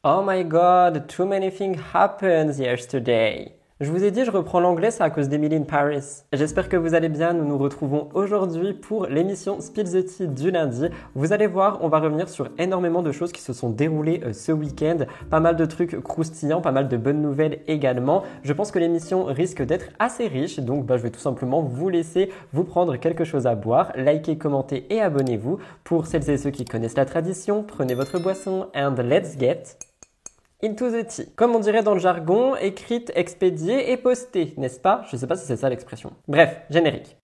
Oh my god, too many things happened yesterday. Je vous ai dit, je reprends l'anglais, c'est à cause d'Emily in Paris. J'espère que vous allez bien, nous nous retrouvons aujourd'hui pour l'émission Spill the Tea du lundi. Vous allez voir, on va revenir sur énormément de choses qui se sont déroulées ce week-end. Pas mal de trucs croustillants, pas mal de bonnes nouvelles également. Je pense que l'émission risque d'être assez riche, donc je vais tout simplement vous laisser vous prendre quelque chose à boire. Likez, commentez et abonnez-vous. Pour celles et ceux qui connaissent la tradition, prenez votre boisson and let's get into the tea. Comme on dirait dans le jargon, écrite, expédiée et postée, n'est-ce pas? Je sais pas si c'est ça l'expression. Bref, générique.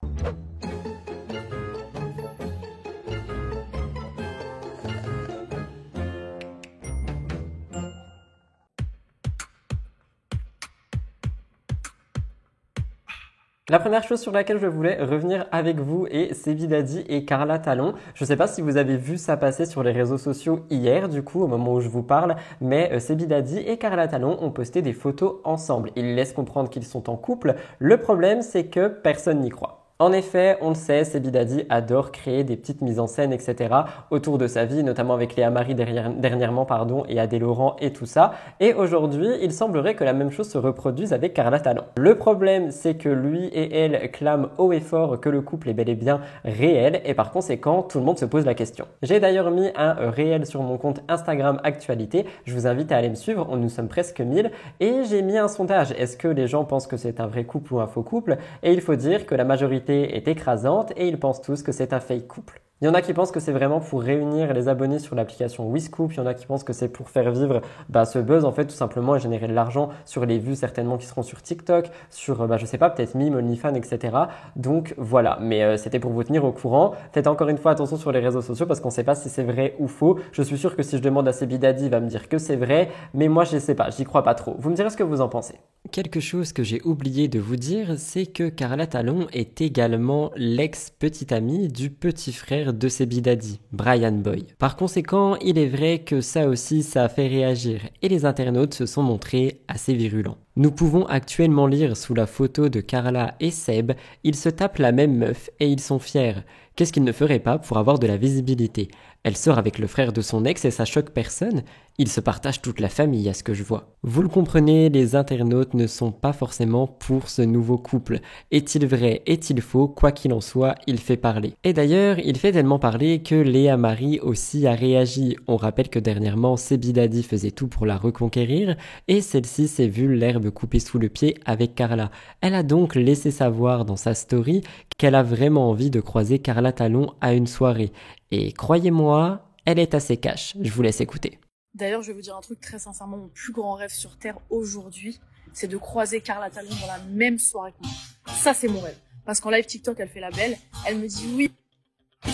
La première chose sur laquelle je voulais revenir avec vous est Sebi Daddy et Carla Talon. Je ne sais pas si vous avez vu ça passer sur les réseaux sociaux hier, du coup, au moment où je vous parle, mais Sebi Daddy et Carla Talon ont posté des photos ensemble. Ils laissent comprendre qu'ils sont en couple. Le problème, c'est que personne n'y croit. En effet, on le sait, Sebi Daddy adore créer des petites mises en scène, etc. autour de sa vie, notamment avec Léa Marie dernièrement, et Adé Laurent et tout ça. Et aujourd'hui, il semblerait que la même chose se reproduise avec Carla Talon. Le problème, c'est que lui et elle clament haut et fort que le couple est bel et bien réel et par conséquent, tout le monde se pose la question. J'ai d'ailleurs mis un réel sur mon compte Instagram Actualité. Je vous invite à aller me suivre, nous sommes presque 1000 et j'ai mis un sondage. Est-ce que les gens pensent que c'est un vrai couple ou un faux couple? Et il faut dire que la majorité est écrasante et ils pensent tous que c'est un fake couple. Il y en a qui pensent que c'est vraiment pour réunir les abonnés sur l'application WeScoop. Il y en a qui pensent que c'est pour faire vivre ce buzz en fait tout simplement et générer de l'argent sur les vues certainement qui seront sur TikTok, sur je sais pas, peut-être Mime, OnlyFans, etc. Donc voilà, mais c'était pour vous tenir au courant. Faites encore une fois attention sur les réseaux sociaux parce qu'on ne sait pas si c'est vrai ou faux. Je suis sûr que si je demande à Sebi Daddy, il va me dire que c'est vrai, mais moi je sais pas, j'y crois pas trop. Vous me direz ce que vous en pensez. Quelque chose que j'ai oublié de vous dire, c'est que Carla Talon est également l'ex-petite amie du petit frère de Sebi Daddy, Brian Boy. Par conséquent, il est vrai que ça aussi, ça a fait réagir et les internautes se sont montrés assez virulents. Nous pouvons actuellement lire sous la photo de Carla et Seb, ils se tapent la même meuf et ils sont fiers. Qu'est-ce qu'ils ne feraient pas pour avoir de la visibilité? Elle sort avec le frère de son ex et ça choque personne? Ils se partagent toute la famille à ce que je vois. Vous le comprenez, les internautes ne sont pas forcément pour ce nouveau couple. Est-il vrai, est-il faux? Quoi qu'il en soit, il fait parler. Et d'ailleurs, il fait tellement parler que Léa Marie aussi a réagi. On rappelle que dernièrement, Sebi Daddy faisait tout pour la reconquérir et celle-ci s'est vue l'herbe coupée sous le pied avec Carla. Elle a donc laissé savoir dans sa story qu'elle a vraiment envie de croiser Carla Talon à une soirée. Et croyez-moi, elle est assez cash. Je vous laisse écouter. D'ailleurs, je vais vous dire un truc très sincèrement, mon plus grand rêve sur Terre aujourd'hui, c'est de croiser Carla Talon dans la même soirée que moi. Ça, c'est mon rêve. Parce qu'en live TikTok, elle fait la belle. Elle me dit oui,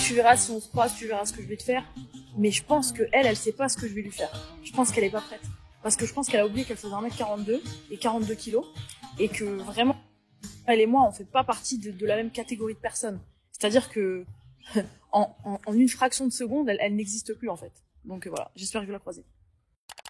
tu verras si on se croise, tu verras ce que je vais te faire. Mais je pense que elle sait pas ce que je vais lui faire. Je pense qu'elle est pas prête. Parce que je pense qu'elle a oublié qu'elle faisait 1m42 et 42 kilos. Et que vraiment, elle et moi, on fait pas partie de la même catégorie de personnes. C'est-à-dire que en une fraction de seconde, elle n'existe plus en fait. Donc voilà, j'espère que je vais la croiser.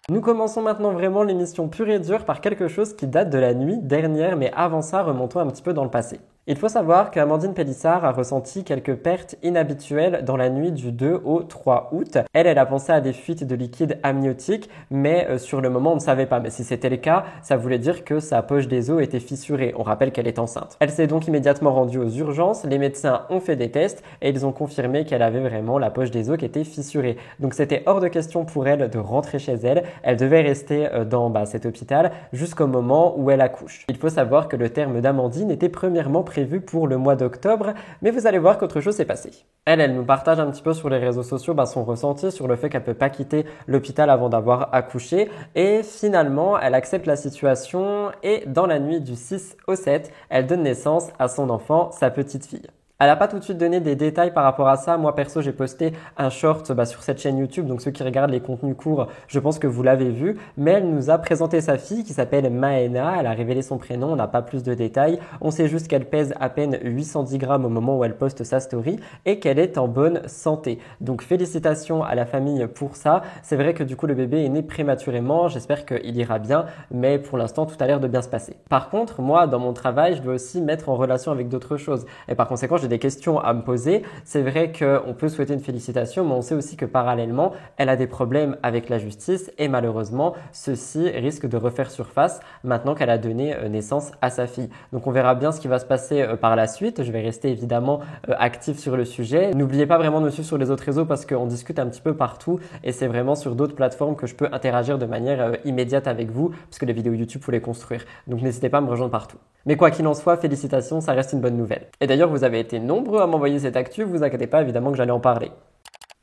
Nous commençons maintenant vraiment l'émission pure et dure par quelque chose qui date de la nuit dernière, mais avant ça, remontons un petit peu dans le passé. Il faut savoir qu'Amandine Pélissard a ressenti quelques pertes inhabituelles dans la nuit du 2 au 3 août. Elle a pensé à des fuites de liquide amniotique, mais sur le moment, on ne savait pas. Mais si c'était le cas, ça voulait dire que sa poche des os était fissurée. On rappelle qu'elle est enceinte. Elle s'est donc immédiatement rendue aux urgences. Les médecins ont fait des tests et ils ont confirmé qu'elle avait vraiment la poche des os qui était fissurée. Donc c'était hors de question pour elle de rentrer chez elle. Elle devait rester dans cet hôpital jusqu'au moment où elle accouche. Il faut savoir que le terme d'Amandine était premièrement prévu pour le mois d'octobre, mais vous allez voir qu'autre chose s'est passé. Elle nous partage un petit peu sur les réseaux sociaux son ressenti sur le fait qu'elle ne peut pas quitter l'hôpital avant d'avoir accouché et finalement elle accepte la situation et dans la nuit du 6 au 7, elle donne naissance à son enfant, sa petite fille. Elle n'a pas tout de suite donné des détails par rapport à ça. Moi, perso, j'ai posté un short sur cette chaîne YouTube. Donc, ceux qui regardent les contenus courts, je pense que vous l'avez vu. Mais elle nous a présenté sa fille qui s'appelle Maëna. Elle a révélé son prénom. On n'a pas plus de détails. On sait juste qu'elle pèse à peine 810 grammes au moment où elle poste sa story et qu'elle est en bonne santé. Donc, félicitations à la famille pour ça. C'est vrai que du coup, le bébé est né prématurément. J'espère qu'il ira bien. Mais pour l'instant, tout a l'air de bien se passer. Par contre, moi, dans mon travail, je dois aussi mettre en relation avec d'autres choses. Et par conséquent, j'ai j'ai des questions à me poser. C'est vrai qu'on peut souhaiter une félicitation, mais on sait aussi que parallèlement, elle a des problèmes avec la justice et malheureusement, ceci risque de refaire surface maintenant qu'elle a donné naissance à sa fille. Donc on verra bien ce qui va se passer par la suite. Je vais rester évidemment actif sur le sujet. N'oubliez pas vraiment de me suivre sur les autres réseaux parce qu'on discute un petit peu partout et c'est vraiment sur d'autres plateformes que je peux interagir de manière immédiate avec vous parce que les vidéos YouTube, il faut les construire. Donc n'hésitez pas à me rejoindre partout. Mais quoi qu'il en soit, félicitations, ça reste une bonne nouvelle. Et d'ailleurs, vous avez été nombreux à m'envoyer cette actu, vous inquiétez pas évidemment que j'allais en parler.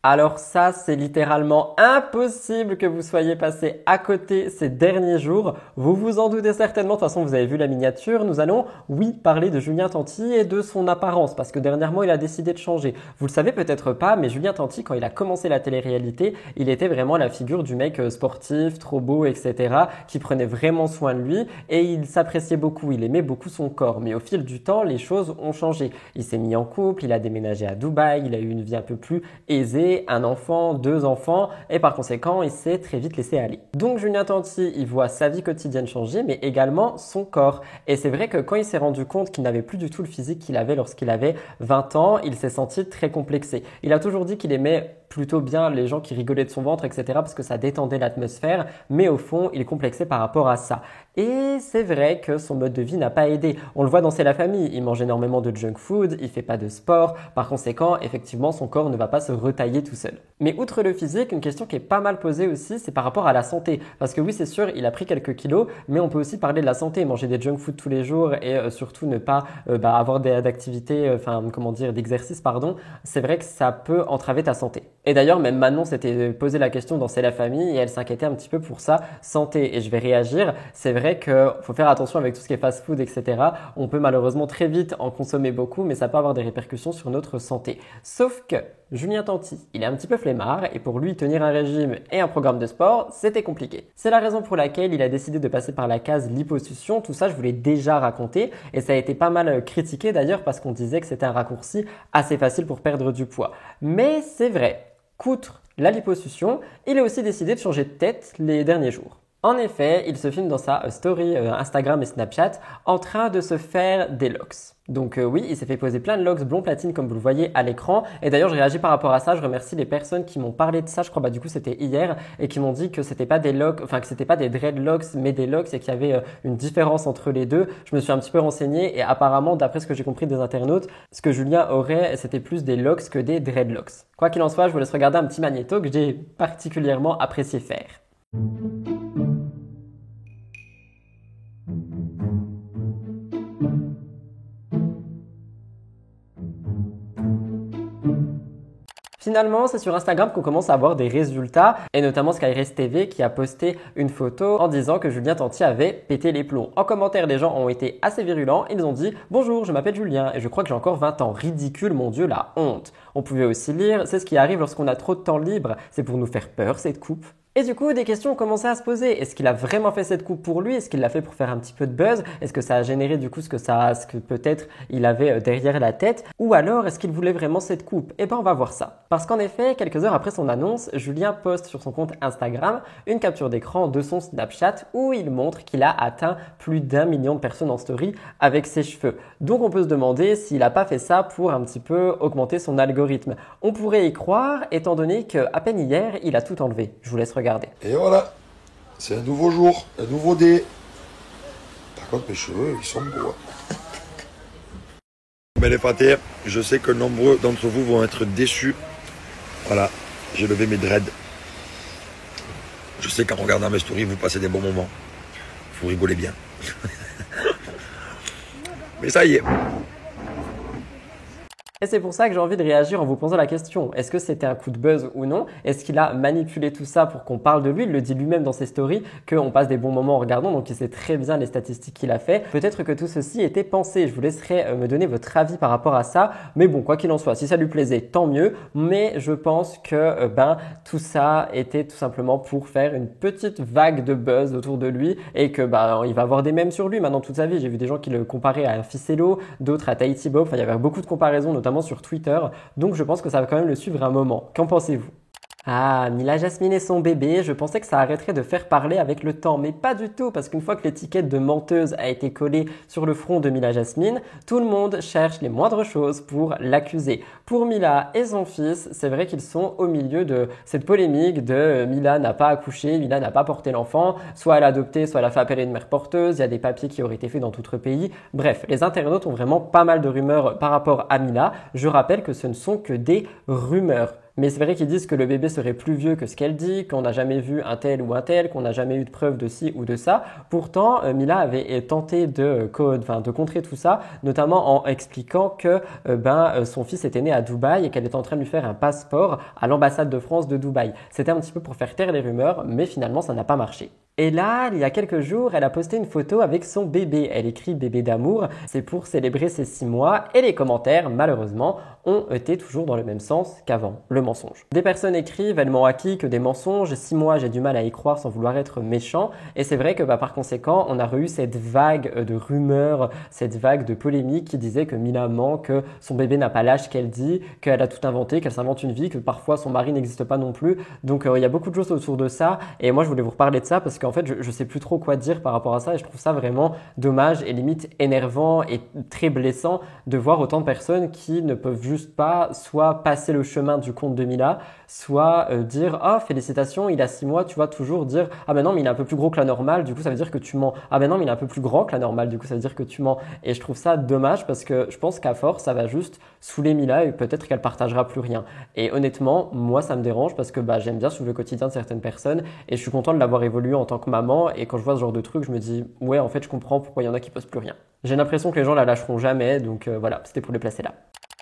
Alors ça, c'est littéralement impossible que vous soyez passé à côté ces derniers jours. Vous vous en doutez certainement, de toute façon vous avez vu la miniature. Nous allons, oui, parler de Julien Tanti et de son apparence parce que dernièrement il a décidé de changer. Vous le savez peut-être pas, mais Julien Tanti, quand il a commencé la télé-réalité, il était vraiment la figure du mec sportif, trop beau, etc. qui prenait vraiment soin de lui et il s'appréciait beaucoup, il aimait beaucoup son corps. Mais au fil du temps, les choses ont changé. Il s'est mis en couple, il a déménagé à Dubaï, il a eu une vie un peu plus aisée, un enfant, 2 enfants et par conséquent, il s'est très vite laissé aller. Donc Julien Tanti, il voit sa vie quotidienne changer mais également son corps. Et c'est vrai que quand il s'est rendu compte qu'il n'avait plus du tout le physique qu'il avait lorsqu'il avait 20 ans, il s'est senti très complexé. Il a toujours dit qu'il aimait plutôt bien les gens qui rigolaient de son ventre, etc. parce que ça détendait l'atmosphère, mais au fond, il est complexé par rapport à ça. Et c'est vrai que son mode de vie n'a pas aidé. On le voit dans C'est la famille, il mange énormément de junk food, il fait pas de sport, par conséquent, effectivement, son corps ne va pas se retailler tout seul. Mais outre le physique, une question qui est pas mal posée aussi, c'est par rapport à la santé. Parce que oui, c'est sûr, il a pris quelques kilos, mais on peut aussi parler de la santé, manger des junk food tous les jours et surtout ne pas avoir d'activités, d'exercice, pardon. C'est vrai que ça peut entraver ta santé. Et d'ailleurs, même Manon s'était posé la question dans C'est la famille et elle s'inquiétait un petit peu pour sa santé. Et je vais réagir. C'est vrai qu'il faut faire attention avec tout ce qui est fast-food, etc. On peut malheureusement très vite en consommer beaucoup, mais ça peut avoir des répercussions sur notre santé. Sauf que Julien Tanti, il est un petit peu flemmard et pour lui, tenir un régime et un programme de sport, c'était compliqué. C'est la raison pour laquelle il a décidé de passer par la case liposuction. Tout ça, je vous l'ai déjà raconté et ça a été pas mal critiqué d'ailleurs parce qu'on disait que c'était un raccourci assez facile pour perdre du poids. Mais c'est vrai. Qu'outre la liposuction, il a aussi décidé de changer de tête les derniers jours. En effet, il se filme dans sa story Instagram et Snapchat en train de se faire des locks. Donc oui, il s'est fait poser plein de locks blond platine comme vous le voyez à l'écran. Et d'ailleurs, je réagis par rapport à ça. Je remercie les personnes qui m'ont parlé de ça. Je crois du coup c'était hier et qui m'ont dit que c'était pas des locks, que c'était pas des dreadlocks mais des locks et qu'il y avait une différence entre les deux. Je me suis un petit peu renseigné et apparemment, d'après ce que j'ai compris des internautes, ce que Julien aurait, c'était plus des locks que des dreadlocks. Quoi qu'il en soit, je vous laisse regarder un petit magnéto que j'ai particulièrement apprécié faire. Finalement, c'est sur Instagram qu'on commence à avoir des résultats et notamment Skyres TV qui a posté une photo en disant que Julien Tanti avait pété les plombs. En commentaire, les gens ont été assez virulents. Ils ont dit « Bonjour, je m'appelle Julien et je crois que j'ai encore 20 ans. Ridicule, mon Dieu, la honte !» On pouvait aussi lire « C'est ce qui arrive lorsqu'on a trop de temps libre. C'est pour nous faire peur, cette coupe. » Et du coup, des questions ont commencé à se poser. Est-ce qu'il a vraiment fait cette coupe pour lui? Est-ce qu'il l'a fait pour faire un petit peu de buzz? Est-ce que ça a généré du coup ce que peut-être il avait derrière la tête? Ou alors, est-ce qu'il voulait vraiment cette coupe? Eh ben, on va voir ça. Parce qu'en effet, quelques heures après son annonce, Julien poste sur son compte Instagram une capture d'écran de son Snapchat où il montre qu'il a atteint plus d'1 million de personnes en story avec ses cheveux. Donc, on peut se demander s'il n'a pas fait ça pour un petit peu augmenter son algorithme. On pourrait y croire étant donné qu'à peine hier, il a tout enlevé. Je vous laisse regarder. Et voilà, c'est un nouveau jour, un nouveau dé. Par contre, mes cheveux, ils sont beaux. Mais les pâtés, je sais que nombreux d'entre vous vont être déçus. Voilà, j'ai levé mes dreads. Je sais qu'en regardant mes stories, vous passez des bons moments. Vous rigolez bien. Mais ça y est. Et c'est pour ça que j'ai envie de réagir en vous posant la question. Est-ce que c'était un coup de buzz ou non? Est-ce qu'il a manipulé tout ça pour qu'on parle de lui? Il le dit lui-même dans ses stories qu'on passe des bons moments en regardant, donc il sait très bien les statistiques qu'il a fait. Peut-être que tout ceci était pensé. Je vous laisserai me donner votre avis par rapport à ça. Mais bon, quoi qu'il en soit, si ça lui plaisait, tant mieux. Mais je pense que tout ça était tout simplement pour faire une petite vague de buzz autour de lui et que il va avoir des mèmes sur lui maintenant toute sa vie. J'ai vu des gens qui le comparaient à un Ficello, d'autres à Tahiti Bob. Enfin, il y avait beaucoup de comparaisons, notamment sur Twitter. Donc, je pense que ça va quand même le suivre un moment. Qu'en pensez-vous? Ah, Mila Jasmine et son bébé, je pensais que ça arrêterait de faire parler avec le temps, mais pas du tout, parce qu'une fois que l'étiquette de menteuse a été collée sur le front de Mila Jasmine, tout le monde cherche les moindres choses pour l'accuser. Pour Mila et son fils, c'est vrai qu'ils sont au milieu de cette polémique de Mila n'a pas accouché, Mila n'a pas porté l'enfant, soit elle a adopté, soit elle a fait appel à une mère porteuse, il y a des papiers qui auraient été faits dans tout autre pays. Bref, les internautes ont vraiment pas mal de rumeurs par rapport à Mila. Je rappelle que ce ne sont que des rumeurs. Mais c'est vrai qu'ils disent que le bébé serait plus vieux que ce qu'elle dit, qu'on n'a jamais vu un tel ou un tel, qu'on n'a jamais eu de preuve de ci ou de ça. Pourtant, Mila avait tenté de contrer tout ça, notamment en expliquant que son fils était né à Dubaï et qu'elle était en train de lui faire un passeport à l'ambassade de France de Dubaï. C'était un petit peu pour faire taire les rumeurs, mais finalement ça n'a pas marché. Et là, il y a quelques jours, elle a posté une photo avec son bébé. Elle écrit bébé d'amour. C'est pour célébrer ses 6 mois. Et les commentaires, malheureusement, ont été toujours dans le même sens qu'avant. Le mensonge. Des personnes écrivent, elles m'ont acquis que des mensonges. 6 mois, j'ai du mal à y croire sans vouloir être méchant. Et c'est vrai que par conséquent, on a eu cette vague de rumeurs, cette vague de polémiques qui disait que Mila ment, que son bébé n'a pas l'âge qu'elle dit, qu'elle a tout inventé, qu'elle s'invente une vie, que parfois son mari n'existe pas non plus. Donc il y a beaucoup de choses autour de ça. Et moi, je voulais vous reparler de ça parce qu'en fait, je sais plus trop quoi dire par rapport à ça et je trouve ça vraiment dommage et limite énervant et très blessant de voir autant de personnes qui ne peuvent juste pas soit passer le chemin du compte de Mila, soit dire « Ah, félicitations, il a 6 mois », tu vois, toujours dire « Ah ben non, mais il est un peu plus gros que la normale, du coup ça veut dire que tu mens. Ah ben non, mais il est un peu plus grand que la normale, du coup ça veut dire que tu mens. » Et je trouve ça dommage parce que je pense qu'à force, ça va juste saouler Mila et peut-être qu'elle partagera plus rien. Et honnêtement, moi ça me dérange parce que j'aime bien suivre le quotidien de certaines personnes et je suis content de l'avoir évolué en tant que maman. Et quand je vois ce genre de truc, je me dis ouais, en fait, je comprends pourquoi il y en a qui postent plus rien. J'ai l'impression que les gens la lâcheront jamais, donc voilà, c'était pour les placer là.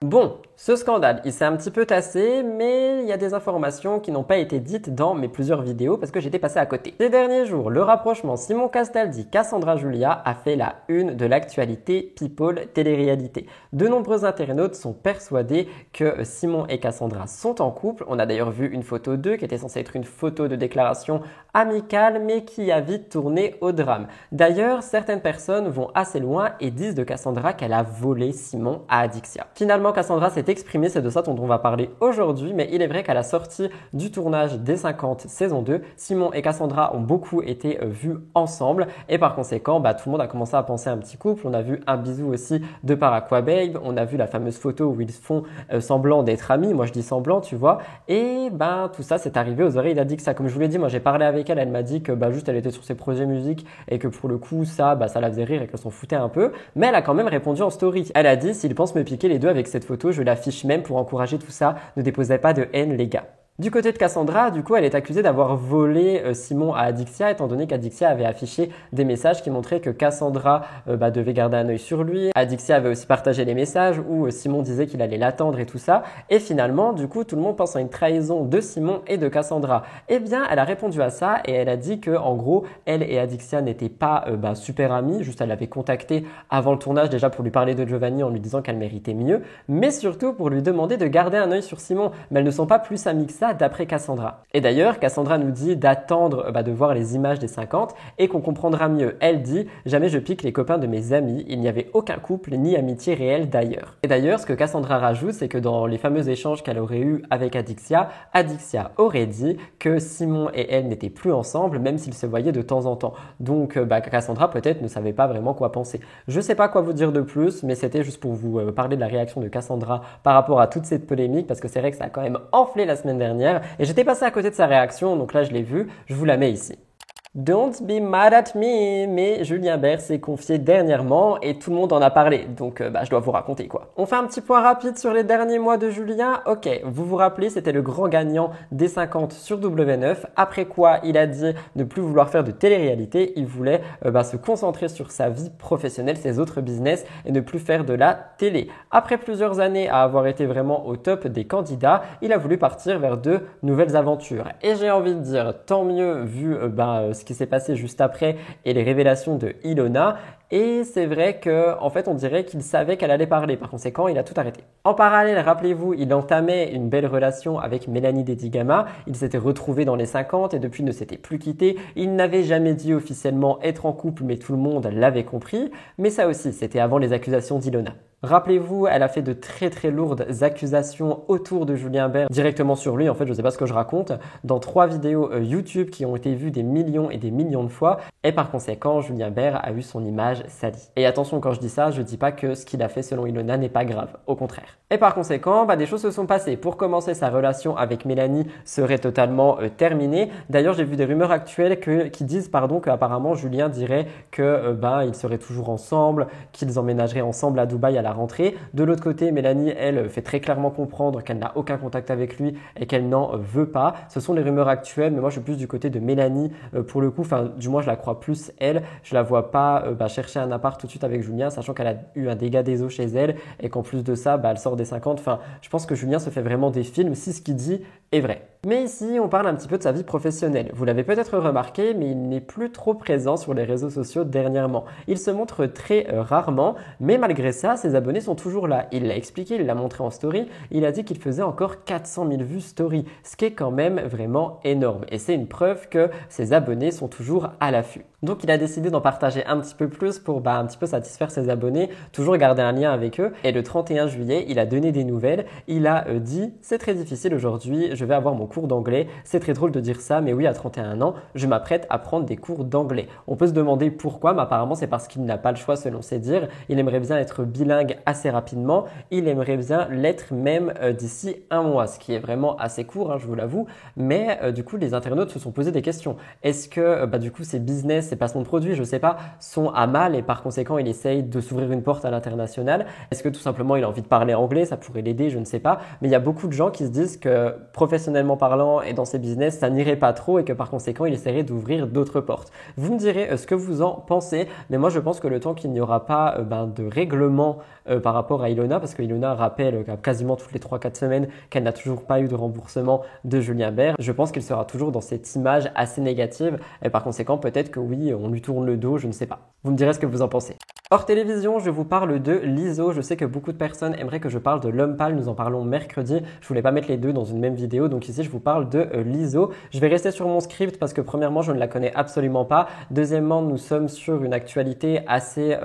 Bon, ce scandale, il s'est un petit peu tassé, mais il y a des informations qui n'ont pas été dites dans mes plusieurs vidéos parce que j'étais passé à côté. Ces derniers jours, le rapprochement Simon Castaldi-Cassandra Julia a fait la une de l'actualité People télé-réalité. De nombreux internautes sont persuadés que Simon et Cassandra sont en couple. On a d'ailleurs vu une photo d'eux qui était censée être une photo de déclaration amicale, mais qui a vite tourné au drame. D'ailleurs, certaines personnes vont assez loin et disent de Cassandra qu'elle a volé Simon à Adixia. Finalement, Cassandra s'est exprimée, c'est de ça dont on va parler aujourd'hui, mais il est vrai qu'à la sortie du tournage des 50 saison 2, Simon et Cassandra ont beaucoup été vus ensemble et par conséquent, tout le monde a commencé à penser à un petit couple. On a vu un bisou aussi de part Aquababe, on a vu la fameuse photo où ils font semblant d'être amis, moi je dis semblant, tu vois, et tout ça c'est arrivé aux oreilles d'Adixia. Comme je vous l'ai dit, moi j'ai parlé avec elle, elle m'a dit que juste elle était sur ses projets musique et que pour le coup ça la faisait rire et qu'elle s'en foutait un peu, mais elle a quand même répondu en story. Elle a dit s'ils pensent me piquer les deux avec cette photo, je l'affiche même pour encourager tout ça. Ne déposez pas de haine, les gars. Du côté de Cassandra, du coup, elle est accusée d'avoir volé Simon à Adixia, étant donné qu'Adixia avait affiché des messages qui montraient que Cassandra devait garder un œil sur lui. Adixia avait aussi partagé les messages où Simon disait qu'il allait l'attendre et tout ça. Et finalement, du coup, tout le monde pense à une trahison de Simon et de Cassandra. Eh bien, elle a répondu à ça et elle a dit que, en gros, elle et Adixia n'étaient pas super amies. Juste, elle l'avait contacté avant le tournage déjà pour lui parler de Giovanni en lui disant qu'elle méritait mieux, mais surtout pour lui demander de garder un œil sur Simon. Mais elles ne sont pas plus amies que ça d'après Cassandra. Et d'ailleurs, Cassandra nous dit d'attendre de voir les images des 50 et qu'on comprendra mieux. Elle dit « Jamais je pique les copains de mes amis, il n'y avait aucun couple ni amitié réelle d'ailleurs. » Et d'ailleurs, ce que Cassandra rajoute, c'est que dans les fameux échanges qu'elle aurait eus avec Adixia, Adixia aurait dit que Simon et elle n'étaient plus ensemble, même s'ils se voyaient de temps en temps. Donc Cassandra peut-être ne savait pas vraiment quoi penser. Je sais pas quoi vous dire de plus, mais c'était juste pour vous parler de la réaction de Cassandra par rapport à toute cette polémique, parce que c'est vrai que ça a quand même enflé la semaine dernière. Et j'étais passé à côté de sa réaction, donc là je l'ai vue, je vous la mets ici. Don't be mad at me, mais Julien Bert s'est confié dernièrement et tout le monde en a parlé, donc je dois vous raconter quoi. On fait un petit point rapide sur les derniers mois de Julien. Ok, vous vous rappelez, c'était le grand gagnant des 50 sur W9, après quoi il a dit ne plus vouloir faire de télé-réalité, il voulait se concentrer sur sa vie professionnelle, ses autres business et ne plus faire de la télé. Après plusieurs années à avoir été vraiment au top des candidats, il a voulu partir vers de nouvelles aventures. Et j'ai envie de dire tant mieux vu ce qui s'est passé juste après et les révélations de Ilona. et c'est vrai que en fait on dirait qu'il savait qu'elle allait parler. Par conséquent, il a tout arrêté. En parallèle, rappelez-vous, il entamait une belle relation avec Mélanie Dedigama. Ils s'étaient retrouvés dans les 50 et depuis ne s'étaient plus quittés. Il n'avait jamais dit officiellement être en couple, mais tout le monde l'avait compris. Mais ça aussi, c'était avant les accusations d'Ilona. Rappelez-vous, elle a fait de très lourdes accusations autour de Julien Bert, directement sur lui, en fait je ne sais pas ce que je raconte, dans 3 vidéos YouTube qui ont été vues des millions et des millions de fois, et par conséquent Julien Bert a eu son image salie. Et attention, quand je dis ça, je ne dis pas que ce qu'il a fait selon Ilona n'est pas grave, au contraire. Et par conséquent, des choses se sont passées. Pour commencer, sa relation avec Mélanie serait totalement terminée. D'ailleurs, j'ai vu des rumeurs actuelles qui disent qu'apparemment Julien dirait que ils seraient toujours ensemble, qu'ils emménageraient ensemble à Dubaï à la rentrée. De l'autre côté, Mélanie, elle, fait très clairement comprendre qu'elle n'a aucun contact avec lui et qu'elle n'en veut pas. Ce sont les rumeurs actuelles, mais moi je suis plus du côté de Mélanie pour le coup. Enfin, du moins je la crois plus elle. Je la vois pas chercher un appart tout de suite avec Julien, sachant qu'elle a eu un dégât des eaux chez elle et qu'en plus de ça, elle sort des 50. Enfin, je pense que Julien se fait vraiment des films si ce qu'il dit est vrai. Mais ici, on parle un petit peu de sa vie professionnelle. Vous l'avez peut-être remarqué, mais il n'est plus trop présent sur les réseaux sociaux dernièrement. Il se montre très rarement, mais malgré ça, ses abonnés sont toujours là. Il l'a expliqué, il l'a montré en story. Il a dit qu'il faisait encore 400 000 vues story, ce qui est quand même vraiment énorme. Et c'est une preuve que ses abonnés sont toujours à l'affût. Donc il a décidé d'en partager un petit peu plus pour un petit peu satisfaire ses abonnés, toujours garder un lien avec eux. Et le 31 juillet, il a donné des nouvelles. Il a dit « C'est très difficile aujourd'hui, je vais avoir mon cours d'anglais. C'est très drôle de dire ça, mais oui, à 31 ans, je m'apprête à prendre des cours d'anglais. » On peut se demander pourquoi, mais apparemment c'est parce qu'il n'a pas le choix selon ses dires. Il aimerait bien être bilingue assez rapidement. Il aimerait bien l'être même d'ici 1 mois, ce qui est vraiment assez court, je vous l'avoue. Mais du coup, les internautes se sont posé des questions. Est-ce que du coup, ses business, ses placements de produits, je sais pas, sont à mal et par conséquent, il essaye de s'ouvrir une porte à l'international? Est-ce que tout simplement, il a envie de parler anglais? Ça pourrait l'aider, je ne sais pas. Mais il y a beaucoup de gens qui se disent que professionnellement parlant et dans ses business, ça n'irait pas trop et que par conséquent, il essaierait d'ouvrir d'autres portes. Vous me direz ce que vous en pensez, mais moi, je pense que le temps qu'il n'y aura pas de règlement par rapport à Ilona, parce que Ilona rappelle quasiment toutes les 3-4 semaines qu'elle n'a toujours pas eu de remboursement de Julien Bert, je pense qu'il sera toujours dans cette image assez négative et par conséquent, peut-être que oui, on lui tourne le dos, je ne sais pas. Vous me direz ce que vous en pensez. Hors télévision, je vous parle de Lizzo. Je sais que beaucoup de personnes aimeraient que je parle de l'homme pâle. Nous en parlons mercredi. Je voulais pas mettre les deux dans une même vidéo. Donc ici, je vous parle de Lizzo. Je vais rester sur mon script parce que premièrement, je ne la connais absolument pas. Deuxièmement, nous sommes sur une actualité assez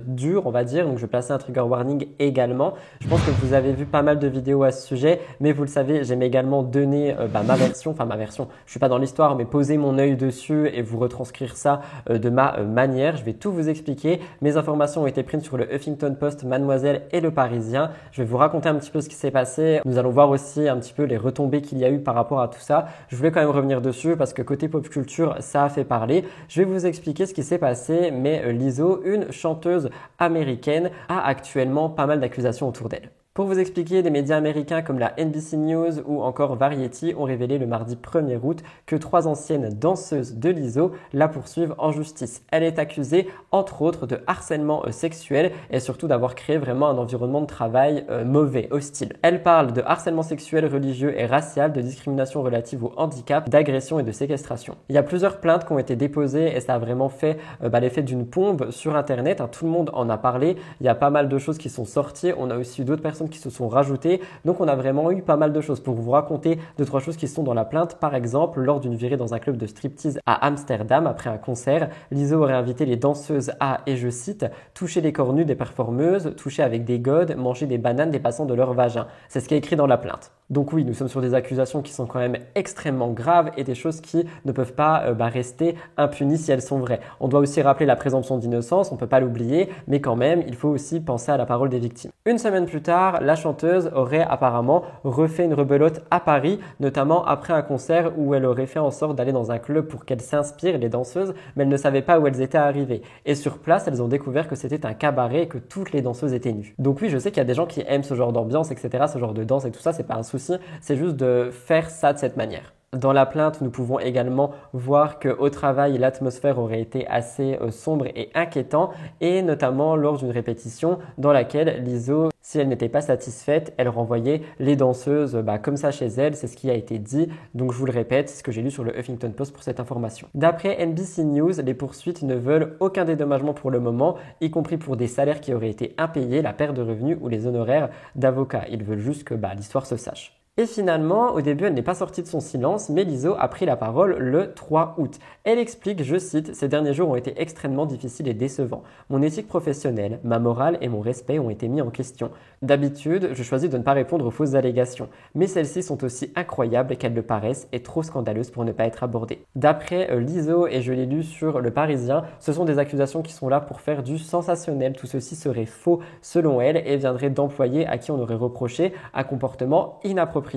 dure, on va dire. Donc je vais placer un trigger warning également. Je pense que vous avez vu pas mal de vidéos à ce sujet. Mais vous le savez, j'aime également donner ma version. Enfin, ma version. Je suis pas dans l'histoire, mais poser mon œil dessus et vous retranscrire ça de ma manière. Je vais tout vous expliquer. Mes informations ont été prises sur le Huffington Post, Mademoiselle et le Parisien. Je vais vous raconter un petit peu ce qui s'est passé. Nous allons voir aussi un petit peu les retombées qu'il y a eu par rapport à tout ça. Je voulais quand même revenir dessus parce que côté pop culture, ça a fait parler. Je vais vous expliquer ce qui s'est passé, mais Lizzo, une chanteuse américaine, a actuellement pas mal d'accusations autour d'elle. Pour vous expliquer, des médias américains comme la NBC News ou encore Variety ont révélé le mardi 1er août que 3 anciennes danseuses de Lizzo la poursuivent en justice. Elle est accusée, entre autres, de harcèlement sexuel et surtout d'avoir créé vraiment un environnement de travail mauvais, hostile. Elle parle de harcèlement sexuel, religieux et racial, de discrimination relative au handicap, d'agression et de séquestration. Il y a plusieurs plaintes qui ont été déposées et ça a vraiment fait l'effet d'une pompe sur Internet. Tout le monde en a parlé. Il y a pas mal de choses qui sont sorties. On a aussi eu d'autres personnes qui se sont rajoutées. Donc on a vraiment eu pas mal de choses. Pour vous raconter 2-3 choses qui sont dans la plainte, par exemple, lors d'une virée dans un club de striptease à Amsterdam après un concert, Lizzo aurait invité les danseuses à, et je cite, toucher les corps nus des performeuses, toucher avec des godes, manger des bananes dépassant de leur vagin. C'est ce qui est écrit dans la plainte. Donc oui, nous sommes sur des accusations qui sont quand même extrêmement graves et des choses qui ne peuvent pas rester impunies si elles sont vraies. On doit aussi rappeler la présomption d'innocence, on ne peut pas l'oublier, mais quand même, il faut aussi penser à la parole des victimes. Une semaine plus tard, la chanteuse aurait apparemment refait une rebelote à Paris, notamment après un concert où elle aurait fait en sorte d'aller dans un club pour qu'elles s'inspirent, les danseuses, mais elles ne savaient pas où elles étaient arrivées. Et sur place, elles ont découvert que c'était un cabaret et que toutes les danseuses étaient nues. Donc oui, je sais qu'il y a des gens qui aiment ce genre d'ambiance, etc., ce genre de danse et tout ça, c'est pas un souci, c'est juste de faire ça de cette manière. Dans la plainte, nous pouvons également voir qu'au travail, l'atmosphère aurait été assez sombre et inquiétant, et notamment lors d'une répétition dans laquelle Lizzo, si elle n'était pas satisfaite, elle renvoyait les danseuses comme ça chez elle, c'est ce qui a été dit. Donc je vous le répète, c'est ce que j'ai lu sur le Huffington Post pour cette information. D'après NBC News, les poursuites ne veulent aucun dédommagement pour le moment, y compris pour des salaires qui auraient été impayés, la perte de revenus ou les honoraires d'avocats. Ils veulent juste que l'histoire se sache. Et finalement, au début, elle n'est pas sortie de son silence, mais Lizzo a pris la parole le 3 août. Elle explique, je cite, « Ces derniers jours ont été extrêmement difficiles et décevants. Mon éthique professionnelle, ma morale et mon respect ont été mis en question. D'habitude, je choisis de ne pas répondre aux fausses allégations, mais celles-ci sont aussi incroyables qu'elles le paraissent et trop scandaleuses pour ne pas être abordées. » D'après Lizzo, et je l'ai lu sur Le Parisien, ce sont des accusations qui sont là pour faire du sensationnel. Tout ceci serait faux selon elle et viendrait d'employés à qui on aurait reproché un comportement inapproprié.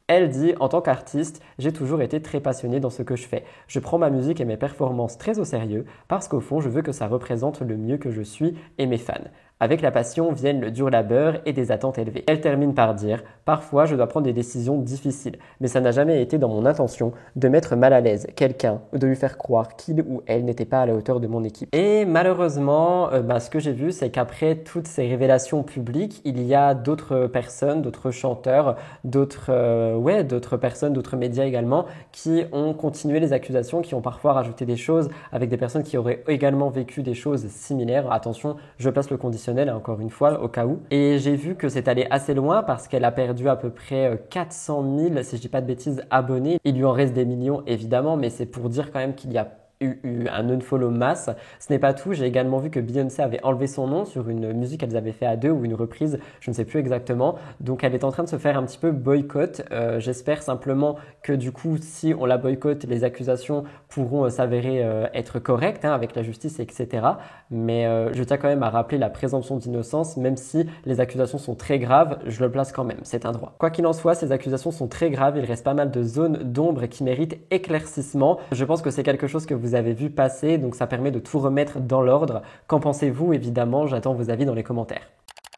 Elle dit « En tant qu'artiste, j'ai toujours été très passionnée dans ce que je fais. Je prends ma musique et mes performances très au sérieux parce qu'au fond, je veux que ça représente le mieux que je suis et mes fans. Avec la passion viennent le dur labeur et des attentes élevées. » Elle termine par dire « Parfois, je dois prendre des décisions difficiles, mais ça n'a jamais été dans mon intention de mettre mal à l'aise quelqu'un ou de lui faire croire qu'il ou elle n'était pas à la hauteur de mon équipe. » Et malheureusement, ce que j'ai vu, c'est qu'après toutes ces révélations publiques, il y a d'autres personnes, d'autres chanteurs, d'autres personnes, d'autres médias également, qui ont continué les accusations, qui ont parfois rajouté des choses avec des personnes qui auraient également vécu des choses similaires. Attention, je place le conditionnel encore une fois au cas où. Et j'ai vu que c'est allé assez loin parce qu'elle a perdu à peu près 400 000, si je dis pas de bêtises, abonnés. Il lui en reste des millions évidemment, mais c'est pour dire quand même qu'il y a eu un unfollow masse. Ce n'est pas tout, j'ai également vu que Beyoncé avait enlevé son nom sur une musique qu'elles avaient fait à deux ou une reprise, je ne sais plus exactement. Donc elle est en train de se faire un petit peu boycott. J'espère simplement que du coup, si on la boycotte, les accusations pourront s'avérer être correctes avec la justice, etc. Mais je tiens quand même à rappeler la présomption d'innocence, même si les accusations sont très graves, je le place quand même, c'est un droit. Quoi qu'il en soit, ces accusations sont très graves, il reste pas mal de zones d'ombre qui méritent éclaircissement. Je pense que c'est quelque chose que vous avez vu passer, donc ça permet de tout remettre dans l'ordre. Qu'en pensez-vous? Évidemment, j'attends vos avis dans les commentaires.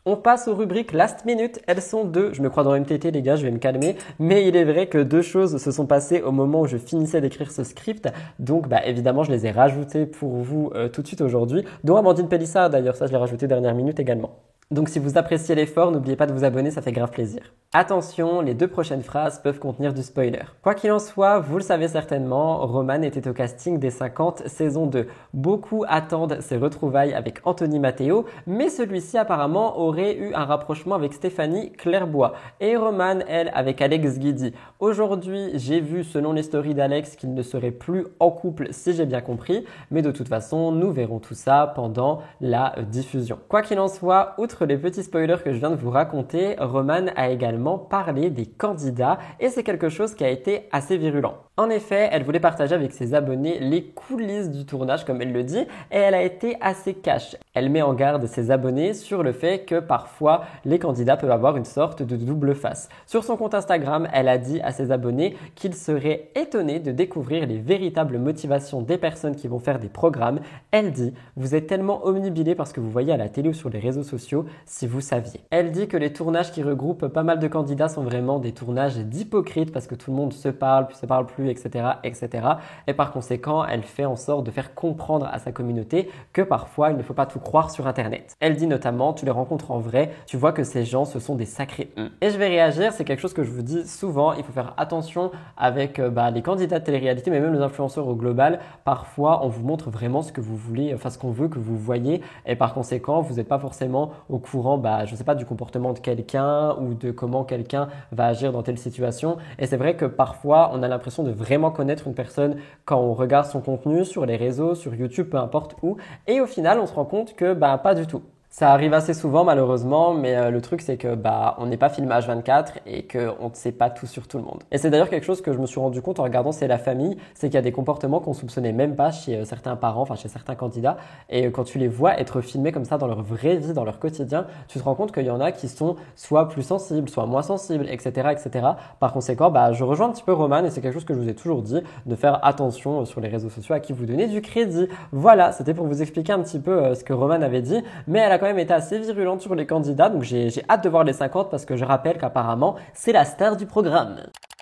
On passe aux rubriques Last Minute, elles sont deux. Je me crois dans MTT les gars, je vais me calmer. Mais il est vrai que deux choses se sont passées au moment où je finissais d'écrire ce script. Donc évidemment, je les ai rajoutées pour vous tout de suite aujourd'hui. Dont Amandine Pélissard d'ailleurs, ça je l'ai rajouté dernière minute également. Donc si vous appréciez l'effort, n'oubliez pas de vous abonner, ça fait grave plaisir. Attention, les deux prochaines phrases peuvent contenir du spoiler. Quoi qu'il en soit, vous le savez certainement, Roman était au casting des 50 saison 2. Beaucoup attendent ses retrouvailles avec Anthony Matteo, mais celui-ci apparemment aurait eu un rapprochement avec Stéphanie Clairbois. Et Roman, elle, avec Alex Guidi. Aujourd'hui, j'ai vu selon les stories d'Alex qu'il ne serait plus en couple si j'ai bien compris, mais de toute façon, nous verrons tout ça pendant la diffusion. Quoi qu'il en soit, outre les petits spoilers que je viens de vous raconter, Roman a également parlé des candidats et c'est quelque chose qui a été assez virulent. En effet, elle voulait partager avec ses abonnés les coulisses du tournage comme elle le dit et elle a été assez cash. Elle met en garde ses abonnés sur le fait que parfois les candidats peuvent avoir une sorte de double face. Sur son compte Instagram, elle a dit à ses abonnés qu'il serait étonné de découvrir les véritables motivations des personnes qui vont faire des programmes. Elle dit « Vous êtes tellement omnibilés par ce que vous voyez à la télé ou sur les réseaux sociaux si vous saviez ». Elle dit que les tournages qui regroupent pas mal de candidats sont vraiment des tournages d'hypocrites parce que tout le monde se parle, puis se parle plus, etc., etc. Et par conséquent, elle fait en sorte de faire comprendre à sa communauté que parfois, il ne faut pas tout croire sur Internet. Elle dit notamment, tu les rencontres en vrai, tu vois que ces gens, ce sont des sacrés. Et je vais réagir, c'est quelque chose que je vous dis souvent, il faut faire attention avec les candidats de télé-réalité, mais même les influenceurs au global. Parfois, on vous montre vraiment ce que vous voulez, enfin ce qu'on veut que vous voyez, et par conséquent, vous n'êtes pas forcément au courant, je sais pas, du comportement de quelqu'un ou de comment quelqu'un va agir dans telle situation. Et c'est vrai que parfois, on a l'impression de vraiment connaître une personne quand on regarde son contenu sur les réseaux, sur YouTube, peu importe où. Et au final, on se rend compte que pas du tout. Ça arrive assez souvent malheureusement, mais le truc c'est que on n'est pas filmé H24 et qu'on ne sait pas tout sur tout le monde. Et c'est d'ailleurs quelque chose que je me suis rendu compte en regardant C'est la famille, c'est qu'il y a des comportements qu'on soupçonnait même pas chez certains parents, enfin chez certains candidats. Et quand tu les vois être filmés comme ça dans leur vraie vie, dans leur quotidien, tu te rends compte qu'il y en a qui sont soit plus sensibles, soit moins sensibles, etc., etc. Par conséquent, je rejoins un petit peu Roman et c'est quelque chose que je vous ai toujours dit, de faire attention sur les réseaux sociaux à qui vous donnez du crédit. Voilà, c'était pour vous expliquer un petit peu ce que Roman avait dit, mais elle a quand même été assez virulente sur les candidats, donc j'ai hâte de voir les 50 parce que je rappelle qu'apparemment c'est la star du programme.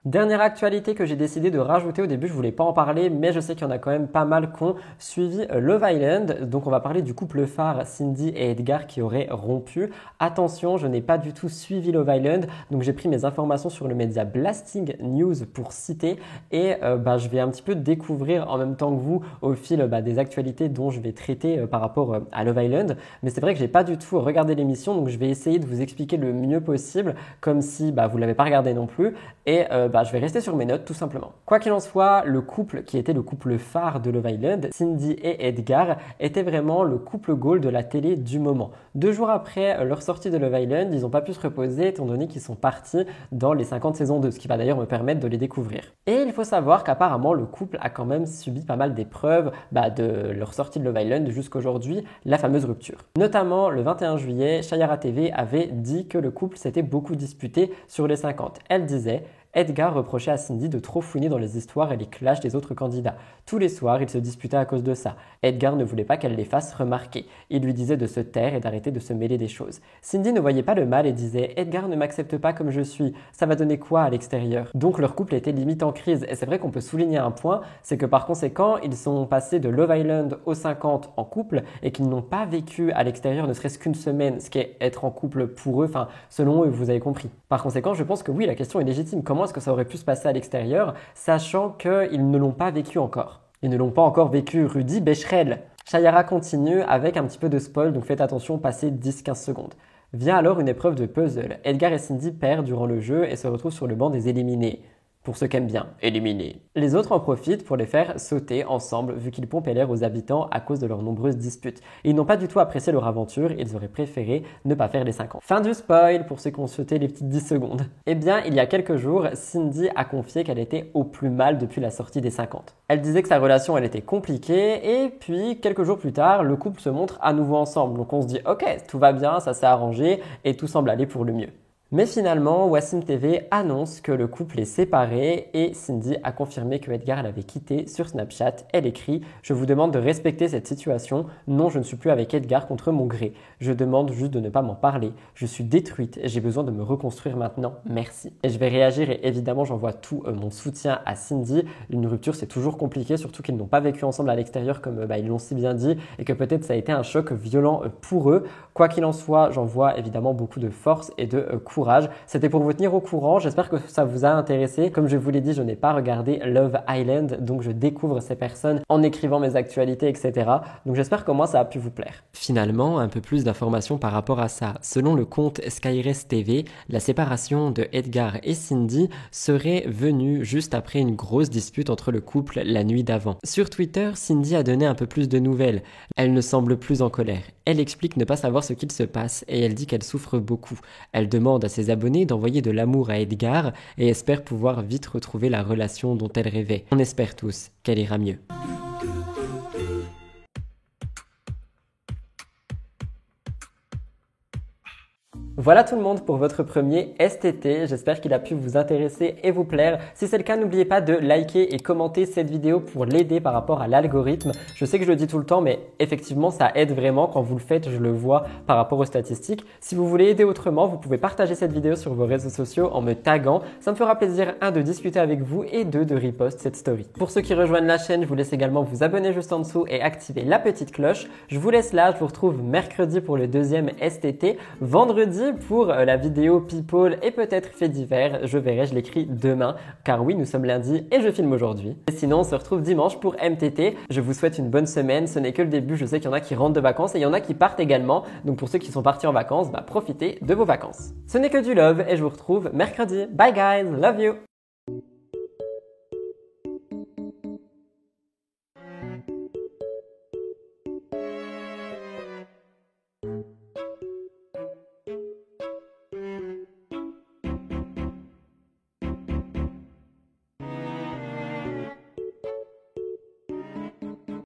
Dernière actualité que j'ai décidé de rajouter au début, je voulais pas en parler, mais je sais qu'il y en a quand même pas mal qui ont suivi Love Island. Donc on va parler du couple phare Cindy et Edgar qui auraient rompu. Attention, je n'ai pas du tout suivi Love Island, donc j'ai pris mes informations sur le média Blasting News pour citer et je vais un petit peu découvrir en même temps que vous au fil des actualités dont je vais traiter par rapport à Love Island. Mais c'est vrai que j'ai pas du tout regardé l'émission, donc je vais essayer de vous expliquer le mieux possible, comme si vous l'avez pas regardé non plus. Et je vais rester sur mes notes tout simplement. Quoi qu'il en soit, le couple qui était le couple phare de Love Island, Cindy et Edgar, était vraiment le couple goal de la télé du moment. 2 jours après leur sortie de Love Island, ils n'ont pas pu se reposer étant donné qu'ils sont partis dans les 50 saisons 2, ce qui va d'ailleurs me permettre de les découvrir. Et il faut savoir qu'apparemment le couple a quand même subi pas mal d'épreuves de leur sortie de Love Island jusqu'à aujourd'hui, la fameuse rupture. Notamment le 21 juillet, Chayara TV avait dit que le couple s'était beaucoup disputé sur les 50. Elle disait: Edgar reprochait à Cindy de trop fouiner dans les histoires et les clashs des autres candidats. Tous les soirs, ils se disputaient à cause de ça. Edgar ne voulait pas qu'elle les fasse remarquer. Il lui disait de se taire et d'arrêter de se mêler des choses. Cindy ne voyait pas le mal et disait « Edgar ne m'accepte pas comme je suis, ça va donner quoi à l'extérieur ?» Donc leur couple était limite en crise. Et c'est vrai qu'on peut souligner un point, c'est que par conséquent, ils sont passés de Love Island aux 50 en couple et qu'ils n'ont pas vécu à l'extérieur ne serait-ce qu'une semaine, ce qui est être en couple pour eux, selon eux, vous avez compris. Par conséquent, je pense que oui, la question est légitime. Comment est-ce que ça aurait pu se passer à l'extérieur, sachant qu'ils ne l'ont pas vécu encore? Ils ne l'ont pas encore vécu, Rudy Becherel. Chayara continue avec un petit peu de spoil, donc faites attention, passez 10-15 secondes. Vient alors une épreuve de puzzle. Edgar et Cindy perdent durant le jeu et se retrouvent sur le banc des éliminés. Pour ceux qui aiment bien, éliminés. Les autres en profitent pour les faire sauter ensemble vu qu'ils pompaient l'air aux habitants à cause de leurs nombreuses disputes. Ils n'ont pas du tout apprécié leur aventure, ils auraient préféré ne pas faire les 50. Fin du spoil pour ceux qui ont sauté les petites 10 secondes. Eh bien, il y a quelques jours, Cindy a confié qu'elle était au plus mal depuis la sortie des 50. Elle disait que sa relation elle était compliquée et puis quelques jours plus tard, le couple se montre à nouveau ensemble. Donc on se dit ok, tout va bien, ça s'est arrangé et tout semble aller pour le mieux. Mais finalement, Wassim TV annonce que le couple est séparé et Cindy a confirmé que Edgar l'avait quitté sur Snapchat. Elle écrit « Je vous demande de respecter cette situation. Non, je ne suis plus avec Edgar contre mon gré. Je demande juste de ne pas m'en parler. Je suis détruite et j'ai besoin de me reconstruire maintenant. Merci. » Et je vais réagir et évidemment, j'envoie tout mon soutien à Cindy. Une rupture, c'est toujours compliqué, surtout qu'ils n'ont pas vécu ensemble à l'extérieur comme ils l'ont si bien dit et que peut-être ça a été un choc violent pour eux. Quoi qu'il en soit, j'envoie évidemment beaucoup de force et de courage. C'était pour vous tenir au courant, j'espère que ça vous a intéressé. Comme je vous l'ai dit, je n'ai pas regardé Love Island, donc je découvre ces personnes en écrivant mes actualités, etc. Donc j'espère qu'au moins ça a pu vous plaire. Finalement, un peu plus d'informations par rapport à ça. Selon le compte Skyres TV, la séparation de Edgar et Cindy serait venue juste après une grosse dispute entre le couple la nuit d'avant. Sur Twitter, Cindy a donné un peu plus de nouvelles. Elle ne semble plus en colère. Elle explique ne pas savoir ce qu'il se passe et elle dit qu'elle souffre beaucoup. Elle demande à ses abonnés d'envoyer de l'amour à Edgar et espère pouvoir vite retrouver la relation dont elle rêvait. On espère tous qu'elle ira mieux. Voilà tout le monde pour votre premier STT, j'espère qu'il a pu vous intéresser et vous plaire. Si c'est le cas, n'oubliez pas de liker et commenter cette vidéo pour l'aider par rapport à l'algorithme. Je sais que je le dis tout le temps, mais effectivement ça aide vraiment quand vous le faites, je le vois par rapport aux statistiques. Si vous voulez aider autrement, vous pouvez partager cette vidéo sur vos réseaux sociaux en me taguant. Ça me fera plaisir, 1, de discuter avec vous et 2, de repost cette story. Pour ceux qui rejoignent la chaîne, je vous laisse également vous abonner juste en dessous et activer la petite cloche. Je vous laisse là, je vous retrouve mercredi pour le deuxième STT, vendredi pour la vidéo People et peut-être fait divers, je verrai, je l'écris demain car oui, nous sommes lundi et je filme aujourd'hui. Et sinon, on se retrouve dimanche pour MTT. Je vous souhaite une bonne semaine, ce n'est que le début, je sais qu'il y en a qui rentrent de vacances et il y en a qui partent également. Donc pour ceux qui sont partis en vacances, profitez de vos vacances. Ce n'est que du love et je vous retrouve mercredi. Bye guys, love you!